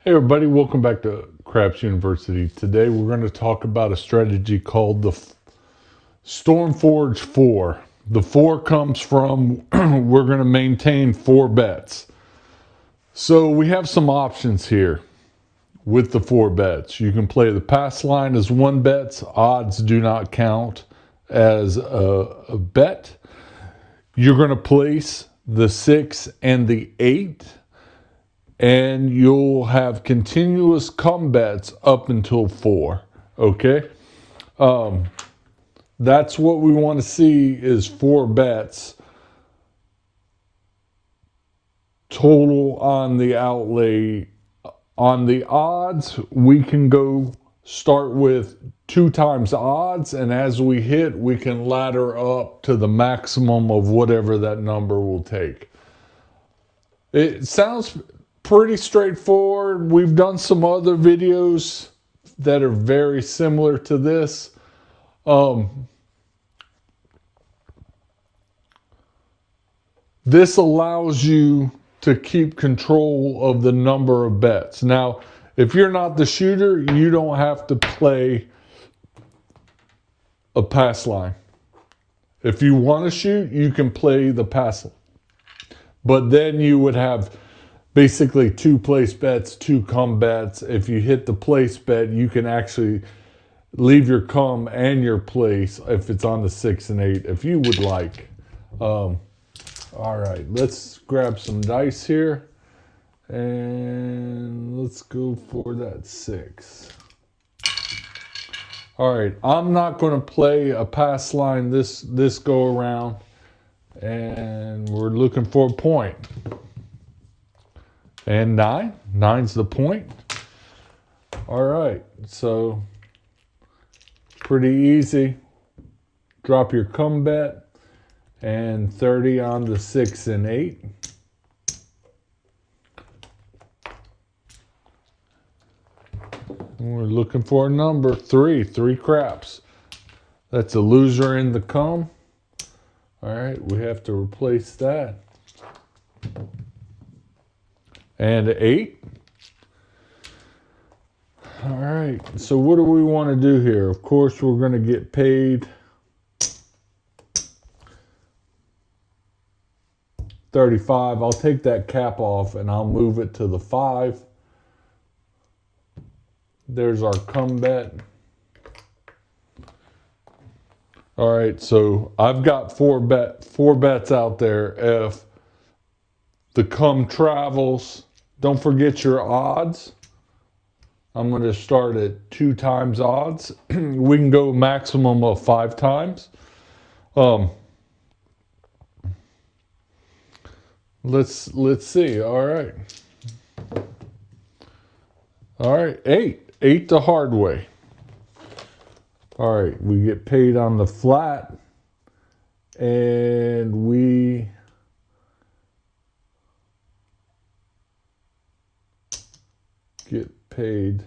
Hey everybody, welcome back to Craps University. Today we're going to talk about a strategy called the Stormforge 4. The 4 comes from we're going to maintain 4 bets. So we have some options here with the 4 bets. You can play the pass line as 1 bet. Odds do not count as a bet. You're going to place the 6 and the 8. And you'll have continuous combats up until 4. Okay, that's what we want to see is 4 bets total on the outlay. On the odds, we can go start with 2 times odds, and as we hit, we can ladder up to the maximum of whatever that number will take. It sounds pretty straightforward. We've done some other videos that are very similar to this. This allows you to keep control of the number of bets. Now, if you're not the shooter, you don't have to play a pass line. If you want to shoot, you can play the pass line. But then you would have basically 2 place bets, 2 come bets. If you hit the place bet, you can actually leave your come and your place if it's on the 6 and 8, if you would like. All right, let's grab some dice here, and let's go for that 6. All right, I'm not going to play a pass line this go around, and we're looking for a point. And 9. 9's the point. All right, so pretty easy. Drop your come bet and 30 on the 6 and 8. And we're looking for a number 3. 3 craps. That's a loser in the come. All right, we have to replace that. And 8. All right, so what do we want to do here? Of course, we're going to get paid 35. I'll take that cap off and I'll move it to the 5. There's our come bet. All right, so I've got 4 bets out there. If the come travels, don't forget your odds. I'm going to start at 2 times odds. We can go maximum of 5 times. Let's see. All right. All right, 8. 8 the hard way. All right, we get paid on the flat, and we get paid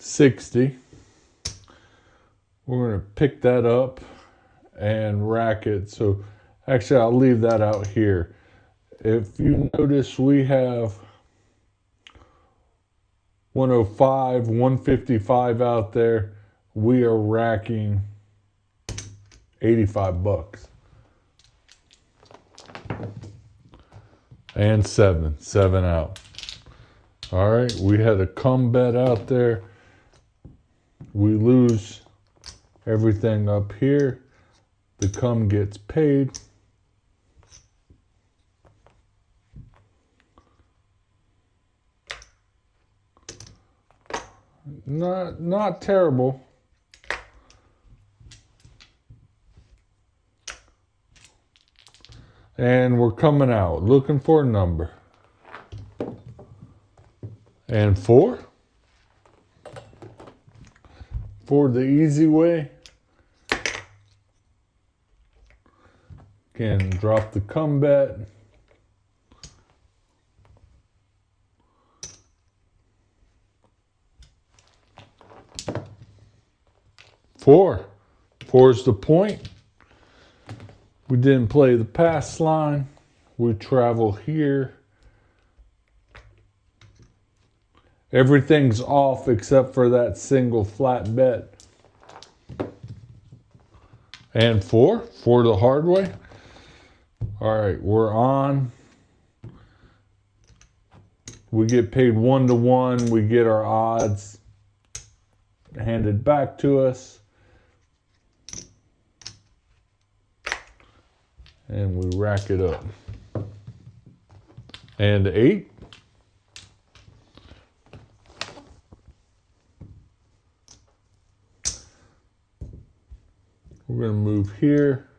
$60. We're going to pick that up and rack it. So actually, I'll leave that out here. If you notice, we have 105, 155 out there. We are racking $85. And 7 out. All right, we had a come bet out there. We lose everything up here. The come gets paid. Not terrible. And we're coming out looking for a number. And 4. For the easy way. Again, drop the come bet. 4. 4 is the point. We didn't play the pass line. We travel here. Everything's off except for that single flat bet. And 4 the hard way. All right, we're on. We get paid 1-to-1. We get our odds handed back to us. And we rack it up. And 8. We're going to move here.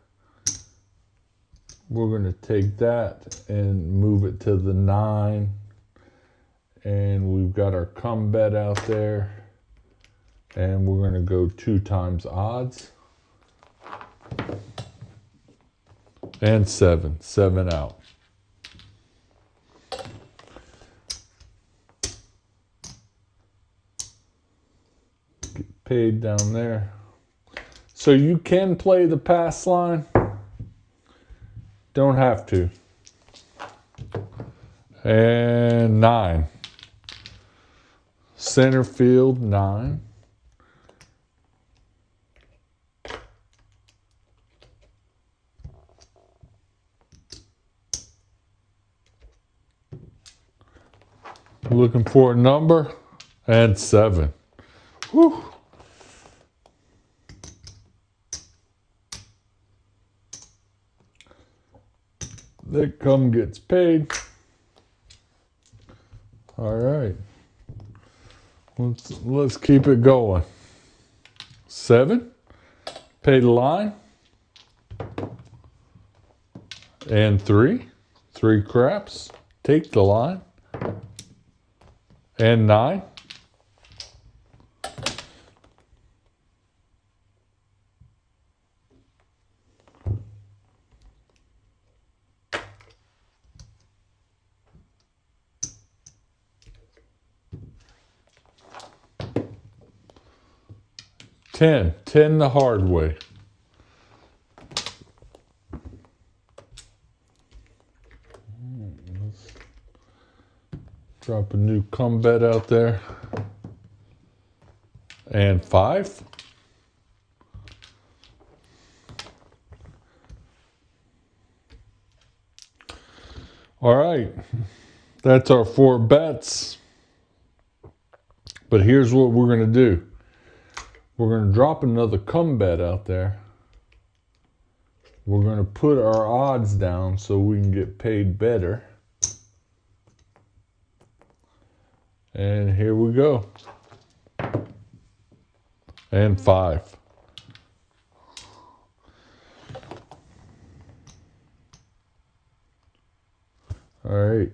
We're going to take that and move it to the 9. And we've got our come bet out there. And we're going to go 2 times odds. And 7. 7 out. Get paid down there. So you can play the pass line. Don't have to. And 9. Center field, 9. Looking for a number. And 7. Whew. That come gets paid. All right. Let's keep it going. 7. Pay the line. And 3. 3 craps. Take the line. And 9. Ten the hard way. Let's drop a new come bet out there. And 5. All right. That's our 4 bets. But here's what we're going to do. We're going to drop another come bet out there. We're going to put our odds down so we can get paid better. And here we go. And 5. All right.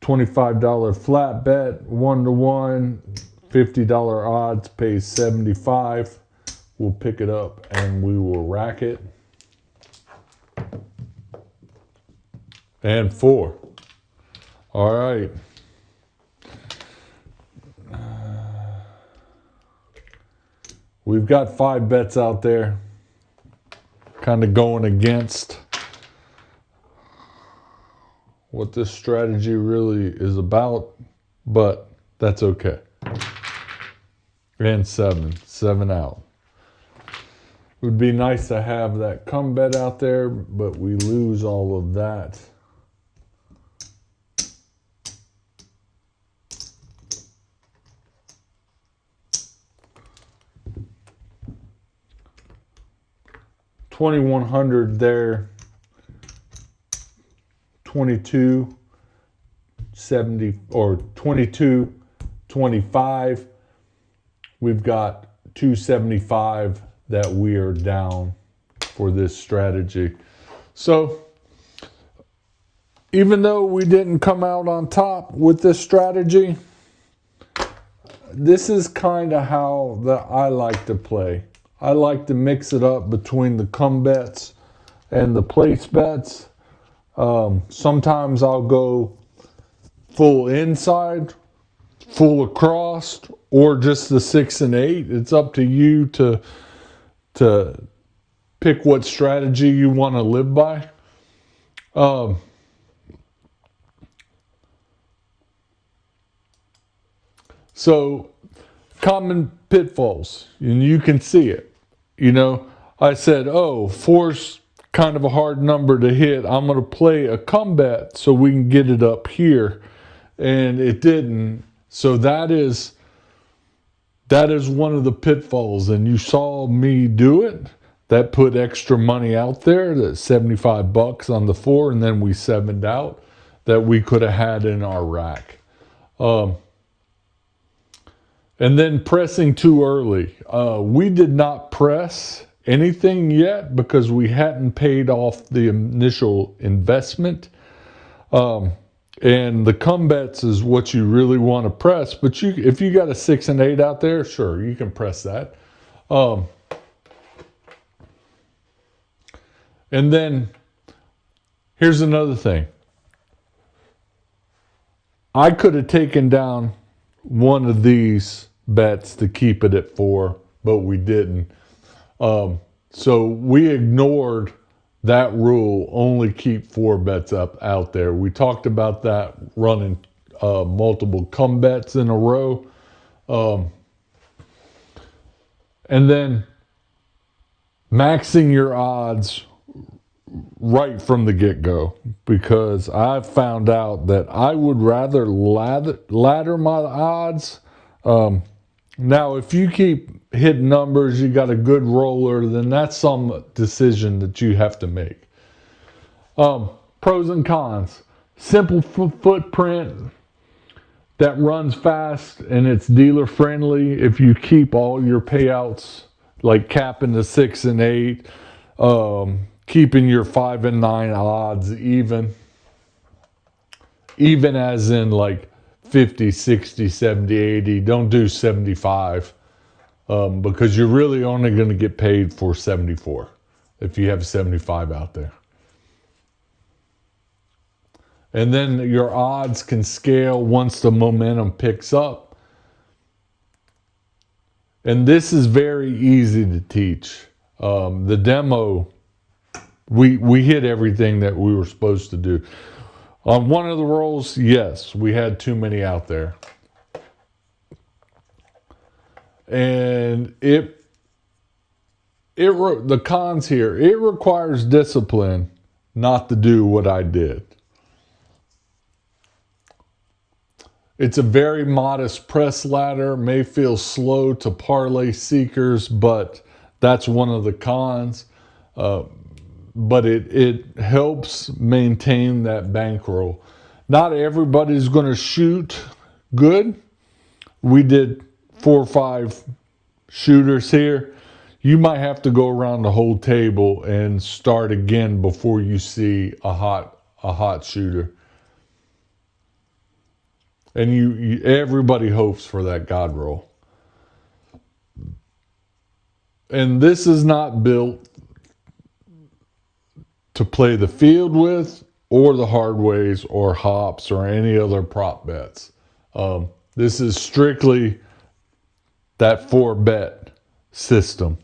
$25 flat bet, 1-to-1. $50 odds, pays 75. We'll pick it up and we will rack it. And 4. All right. We've got 5 bets out there. Kind of going against what this strategy really is about, but that's okay. And 7 out. It would be nice to have that come bet out there, but we lose all of that. $2,100 there. 22.70 or 22.25. We've got 275 that we are down for this strategy. So even though we didn't come out on top with this strategy, this is kind of how I like to play. I like to mix it up between the come bets and the place bets. Sometimes I'll go full inside full across or just the 6 and 8. It's up to you to pick what strategy you want to live by. So common pitfalls, and you can see it. You know, I said, oh, 4's kind of a hard number to hit. I'm going to play a come bet so we can get it up here. And it didn't. So that is one of the pitfalls. And you saw me do it. That put extra money out there, that $75 on the 4, and then we 7'd out that we could have had in our rack. And then pressing too early. We did not press anything yet because we hadn't paid off the initial investment. And the come bets is what you really want to press. But if you got a 6 and 8 out there, sure, you can press that. And then here's another thing. I could have taken down one of these bets to keep it at 4, but we didn't. So we ignored that rule, only keep 4 bets out there. We talked about that running multiple come bets in a row. And then maxing your odds right from the get-go, because I found out that I would rather ladder my odds. Now, if you keep hitting numbers, you got a good roller, then that's some decision that you have to make. Pros and cons. Simple footprint that runs fast and it's dealer friendly. If you keep all your payouts, like capping the 6 and 8, keeping your 5 and 9 odds even as in like 50, 60, 70, 80. Don't do 75 because you're really only going to get paid for 74 if you have 75 out there. And then your odds can scale once the momentum picks up. And this is very easy to teach. The demo, we hit everything that we were supposed to do. On one of the rolls, yes, we had too many out there. And the cons here, it requires discipline not to do what I did. It's a very modest press ladder, may feel slow to parlay seekers, but that's one of the cons. But it helps maintain that bankroll. Not everybody's going to shoot good. We did 4 or 5 shooters here. You might have to go around the whole table and start again before you see a hot shooter. And everybody hopes for that God roll. And this is not built to play the field with, or the hard ways, or hops, or any other prop bets. This is strictly that 4-bet system.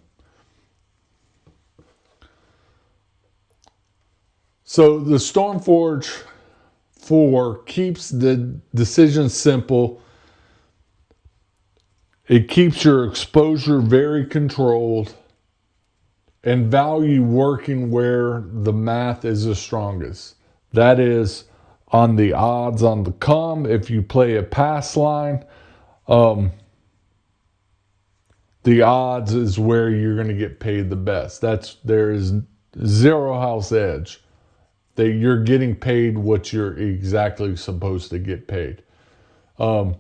So the Stormforge 4 keeps the decision simple. It keeps your exposure very controlled, and value working where the math is the strongest. That is on the odds on the come. If you play a pass line, the odds is where you're going to get paid the best. There is zero house edge. That you're getting paid what you're exactly supposed to get paid. If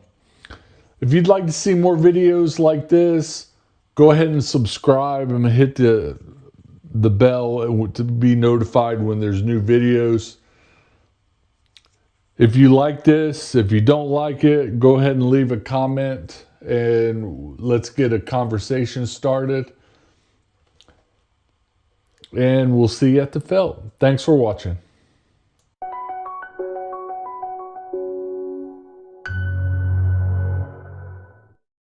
you'd like to see more videos like this, go ahead and subscribe and hit the bell to be notified when there's new videos. If you like this, if you don't like it, go ahead and leave a comment and let's get a conversation started. And we'll see you at the felt. Thanks for watching.